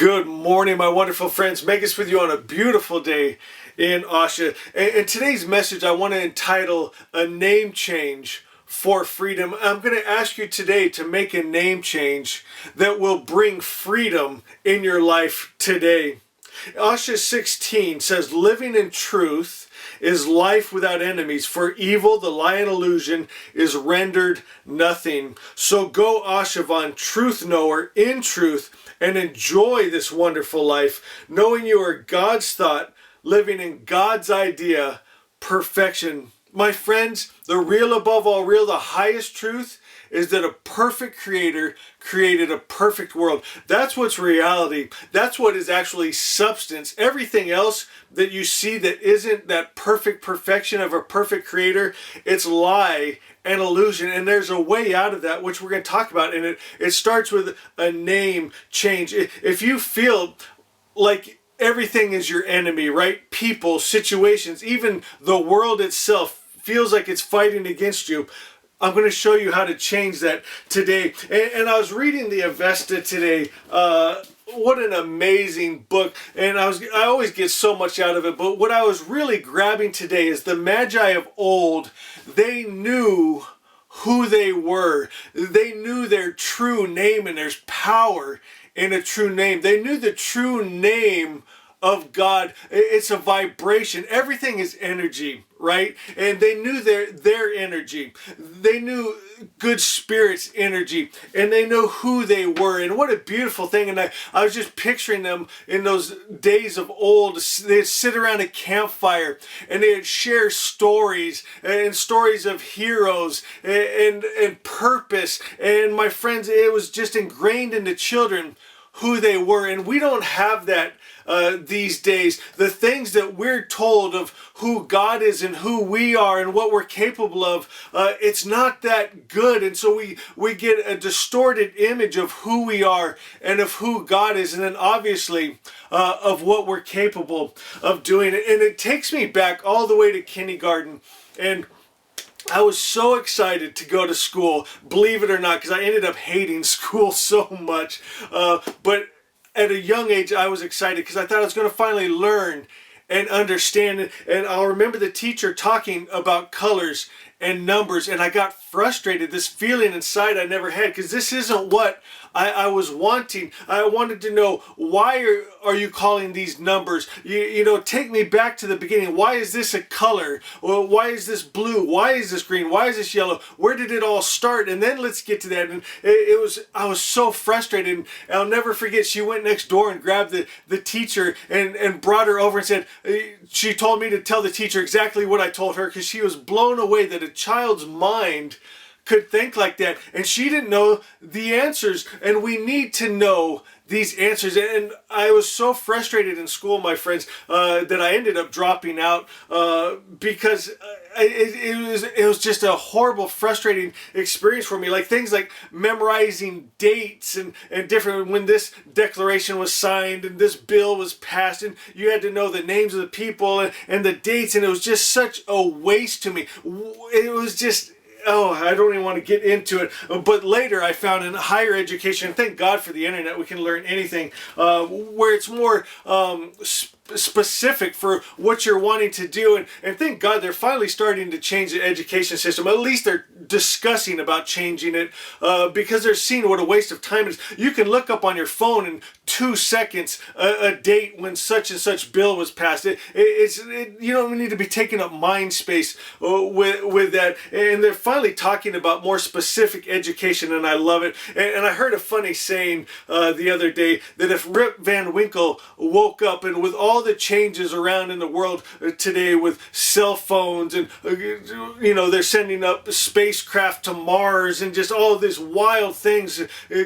Good morning, my wonderful friends. Magus with you on a beautiful day in Asha. And today's message I want to entitle A Name Change for Freedom. I'm going to ask you today to make a name change that will bring freedom in your life today. Asha 16 says, living in truth is life without enemies. For evil, the lion illusion is rendered nothing. So go, Ashavan, truth knower, in truth, and enjoy this wonderful life, knowing you are God's thought, living in God's idea, perfection. My friends, the real above all real, the highest truth is that a perfect creator created a perfect world. That's what's reality. That's what is actually substance. Everything else that you see that isn't that perfect perfection of a perfect creator, it's lie and illusion. And there's a way out of that, which we're going to talk about. And it starts with a name change. If you feel like everything is your enemy, right? People, situations, even the world itself feels like it's fighting against you, I'm going to show you how to change that today. And I was reading the Avesta today. What an amazing book. And I always get so much out of it. But what I was really grabbing today is the Magi of old, they knew who they were. They knew their true name, and there's power in a true name. They knew the true name of God. It's a vibration. Everything is energy, right? And they knew their energy. They knew good spirits energy, and they know who they were. And what a beautiful thing. And I was just picturing them in those days of old. They'd sit around a campfire and they'd share stories, and stories of heroes and purpose. And my friends, it was just ingrained into children who they were. And we don't have that these days. The things that we're told of who God is and who we are and what we're capable of, it's not that good. And so we get a distorted image of who we are and of who God is, and then obviously of what we're capable of doing. And it takes me back all the way to kindergarten. And I was so excited to go to school, believe it or not, because I ended up hating school so much. But at a young age, I was excited because I thought I was going to finally learn and understand. And I'll remember the teacher talking about colors and numbers, and I got frustrated, this feeling inside I never had, because this isn't what I was wanting. I wanted to know, why are you calling these numbers? You know, take me back to the beginning. Why is this a color? Or why is this blue? Why is this green? Why is this yellow? Where did it all start? And then let's get to that. And I was so frustrated. And I'll never forget, she went next door and grabbed the teacher and brought her over and said, she told me to tell the teacher exactly what I told her, because she was blown away that a child's mind could think like that, and she didn't know the answers. And we need to know these answers. And I was so frustrated in school, my friends, that I ended up dropping out because it was just a horrible, frustrating experience for me. Like things like memorizing dates and different, when this declaration was signed and this bill was passed, and you had to know the names of the people and the dates, and it was just such a waste to me. It was just, oh, I don't even want to get into it. But later I found in higher education, thank God for the internet, we can learn anything, where it's more specific for what you're wanting to do. And thank God they're finally starting to change the education system. At least they're discussing about changing it, because they're seeing what a waste of time it is. You can look up on your phone in 2 seconds a date when such and such bill was passed. You don't need to be taking up mind space with that. And they're finally talking about more specific education, and I love it. And I heard a funny saying the other day, that if Rip Van Winkle woke up, and with all the changes around in the world today with cell phones, and they're sending up spacecraft to Mars, and just all of these wild things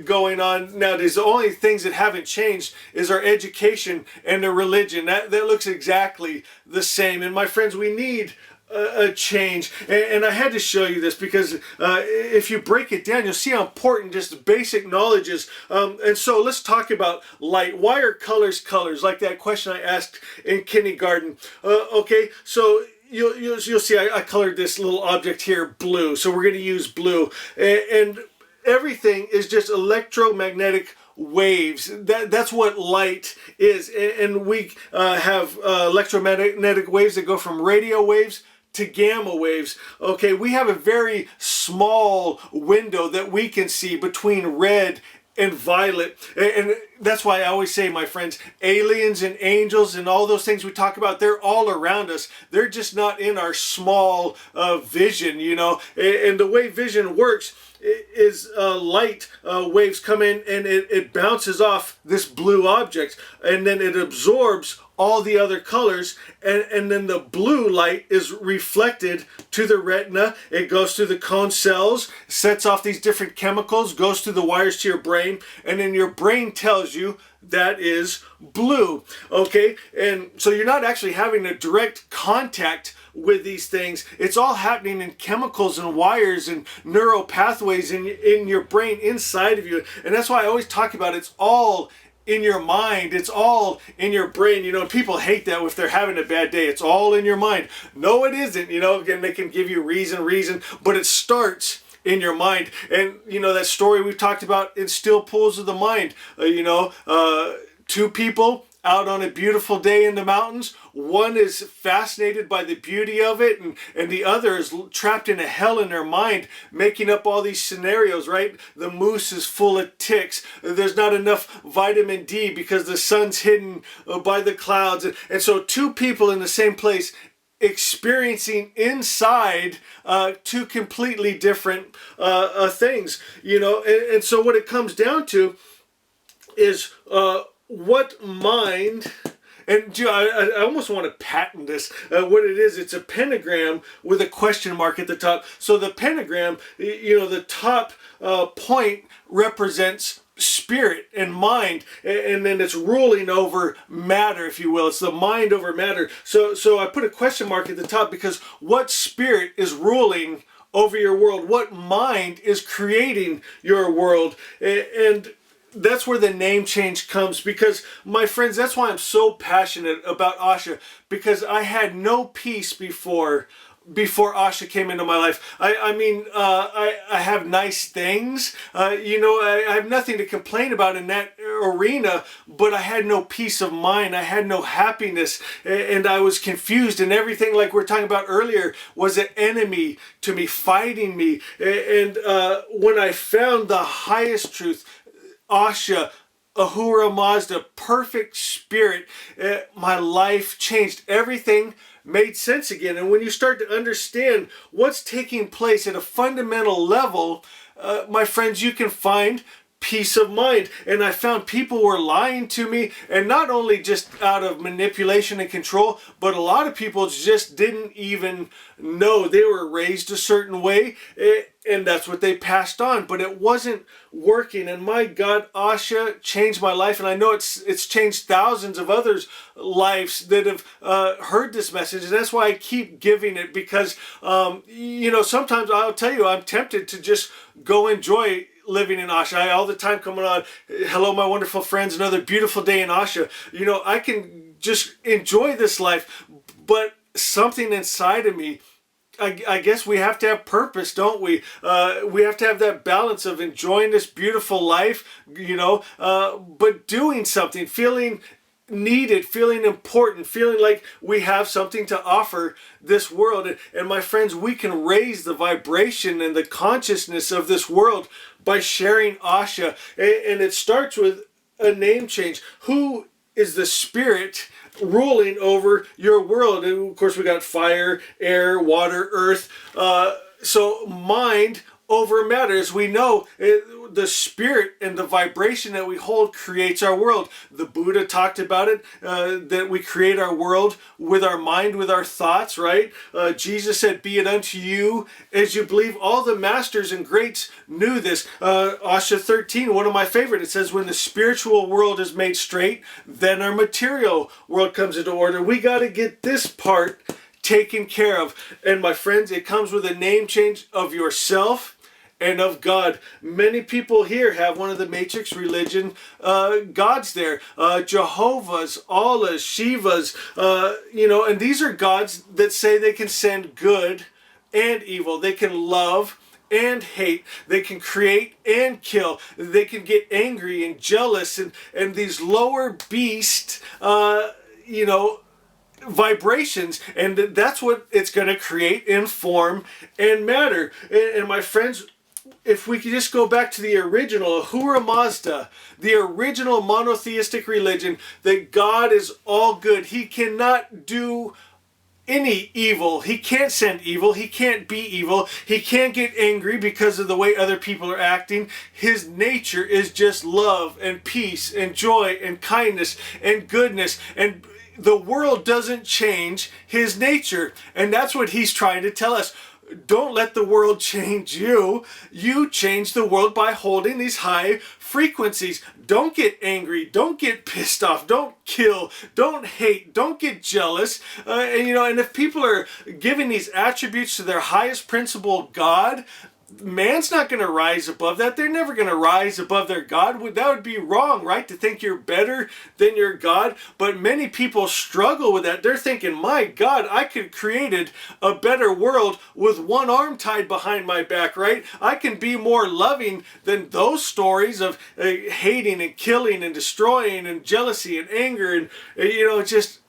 going on nowadays, the only things that haven't changed is our education and the religion. That looks exactly the same. And my friends, we need a change. And I had to show you this because if you break it down, you'll see how important just basic knowledge is. And so let's talk about light. Why are colors colors? Like that question I asked in kindergarten. Okay, so you'll see I colored this little object here blue. So we're going to use blue. And everything is just electromagnetic waves. That's what light is. And we have electromagnetic waves that go from radio waves to gamma waves. Okay, we have a very small window that we can see between red and violet. And that's why I always say, my friends, aliens and angels and all those things we talk about, they're all around us. They're just not in our small vision, you know. And the way vision works is light waves come in and it bounces off this blue object, and then it absorbs all the other colors, and then the blue light is reflected to the retina. It goes through the cone cells, sets off these different chemicals, goes through the wires to your brain, and then your brain tells you that is blue. Okay, and so you're not actually having a direct contact with these things. It's all happening in chemicals and wires and neural pathways in your brain, inside of you. And that's why I always talk about it's all in your mind. It's all in your brain. You know, people hate that if they're having a bad day. It's all in your mind. No, it isn't. You know, again, they can give you reason, but it starts in your mind. And you know that story we've talked about in Still Pools of the Mind. Two people out on a beautiful day in the mountains. One is fascinated by the beauty of it, and the other is trapped in a hell in their mind, making up all these scenarios, right? The moose is full of ticks. There's not enough vitamin D because the sun's hidden by the clouds. And so two people in the same place experiencing inside two completely different things, you know. And so what it comes down to is what mind, and I almost want to patent this, what it is. It's a pentagram with a question mark at the top. So the pentagram, you know, the top point represents spirit and mind, and then it's ruling over matter, if you will. It's the mind over matter. So I put a question mark at the top because what spirit is ruling over your world? What mind is creating your world? And that's where the name change comes, because, my friends, that's why I'm so passionate about Asha, because I had no peace before Asha came into my life. I have nice things, you know, I have nothing to complain about in that arena, but I had no peace of mind. I had no happiness, and I was confused, and everything, like we were talking about earlier, was an enemy to me, fighting me. And when I found the highest truth, Asha, Ahura Mazda, perfect spirit, my life changed. Everything made sense again. And when you start to understand what's taking place at a fundamental level, my friends, you can find peace of mind. And I found people were lying to me, and not only just out of manipulation and control, but a lot of people just didn't even know. They were raised a certain way, and that's what they passed on, but it wasn't working. And my God, Asha changed my life, and I know it's changed thousands of others' lives that have heard this message, and that's why I keep giving it, because you know, sometimes I'll tell you, I'm tempted to just go enjoy living in Asha. I all the time coming on, hello my wonderful friends, another beautiful day in Asha. You know, I can just enjoy this life, but something inside of me, I guess we have to have purpose, don't we? We have to have that balance of enjoying this beautiful life, you know, but doing something, feeling needed, feeling important, feeling like we have something to offer this world. And my friends, we can raise the vibration and the consciousness of this world by sharing Asha. And it starts with a name change. Who is the spirit ruling over your world? And of course, we got fire, air, water, earth. So mind over matter. As we know, the spirit and the vibration that we hold creates our world. The Buddha talked about it, that we create our world with our mind, with our thoughts, right? Jesus said, be it unto you as you believe. All the masters and greats knew this. Asha 13, one of my favorite, it says, when the spiritual world is made straight, then our material world comes into order. We got to get this part taken care of. And my friends, it comes with a name change of yourself and of God. Many people here have one of the matrix religion gods there. Jehovah's, Allah's, Shiva's, you know, and these are gods that say they can send good and evil. They can love and hate. They can create and kill. They can get angry and jealous and these lower beast, vibrations, and that's what it's going to create in form and matter. And my friends, if we could just go back to the original Ahura Mazda, the original monotheistic religion, that God is all good. He cannot do any evil. He can't send evil. He can't be evil. He can't get angry because of the way other people are acting. His nature is just love and peace and joy and kindness and goodness, and the world doesn't change his nature. And that's what he's trying to tell us. Don't let the world change you. You change the world by holding these high frequencies. Don't get angry. Don't get pissed off. Don't kill. Don't hate. Don't get jealous. And if people are giving these attributes to their highest principle, God, man's not going to rise above that. They're never going to rise above their God. That would be wrong, right? To think you're better than your God. But many people struggle with that. They're thinking, my God, I could have created a better world with one arm tied behind my back, right? I can be more loving than those stories of hating and killing and destroying and jealousy and anger and, just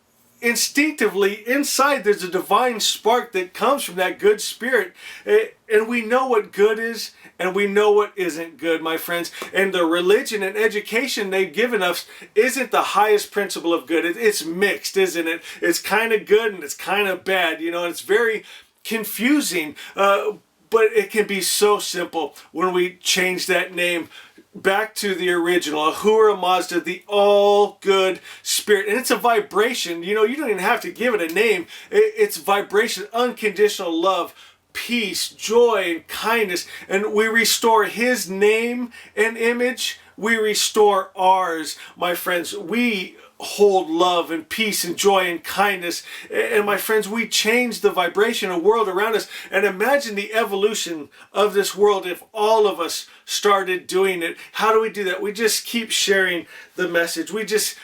instinctively inside there's a divine spark that comes from that good spirit, and we know what good is and we know what isn't good, my friends. And the religion and education they've given us isn't the highest principle of good. It's mixed, isn't it? It's kind of good and it's kind of bad, and it's very confusing, but it can be so simple when we change that name back to the original, Ahura Mazda, the all good spirit. And it's a vibration. You don't even have to give it a name. It's vibration, unconditional love, peace, joy, and kindness. And we restore his name and image. We restore ours, my friends. We hold love and peace and joy and kindness. And my friends, we change the vibration of the world around us. And imagine the evolution of this world if all of us started doing it. How do we do that? We just keep sharing the message. We just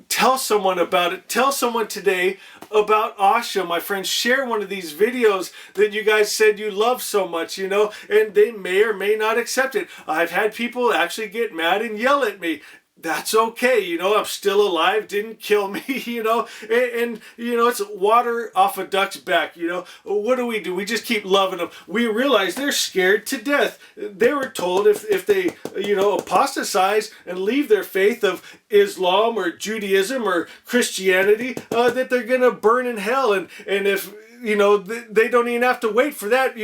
tell someone about it. Tell someone today about Asha, my friends. Share one of these videos that you guys said you love so much, and they may or may not accept it. I've had people actually get mad and yell at me. That's okay, I'm still alive, didn't kill me, and it's water off a duck's back, What do? We just keep loving them. We realize they're scared to death. They were told if they, apostatize and leave their faith of Islam or Judaism or Christianity, that they're going to burn in hell, and if they don't even have to wait for that.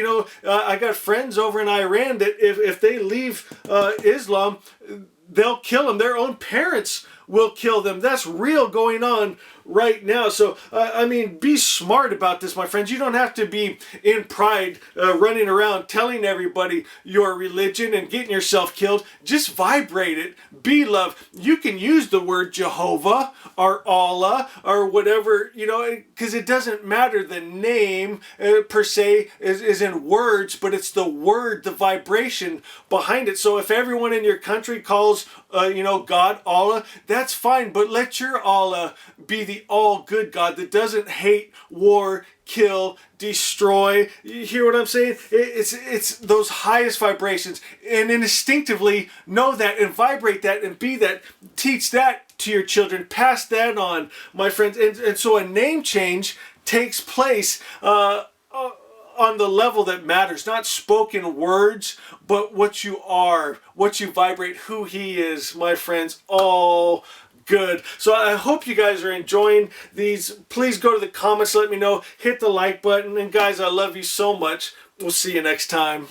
I got friends over in Iran that if they leave Islam, they'll kill them. Their own parents will kill them. That's real going on right now. So, be smart about this, my friends. You don't have to be in pride, running around telling everybody your religion and getting yourself killed. Just vibrate it. Be love. You can use the word Jehovah or Allah or whatever, because it doesn't matter. The name per se is in words, but it's the word, the vibration behind it. So if everyone in your country calls, God Allah, that's fine, but let your Allah be the all good God that doesn't hate, war, kill, destroy. You hear what I'm saying? It's those highest vibrations, and instinctively know that and vibrate that and be that. Teach that to your children. Pass that on, my friends. And so a name change takes place on the level that matters, not spoken words, but what you are, what you vibrate, who he is, my friends. All good. So I hope you guys are enjoying these. Please go to the comments, let me know, hit the like button, and guys, I love you so much. We'll see you next time.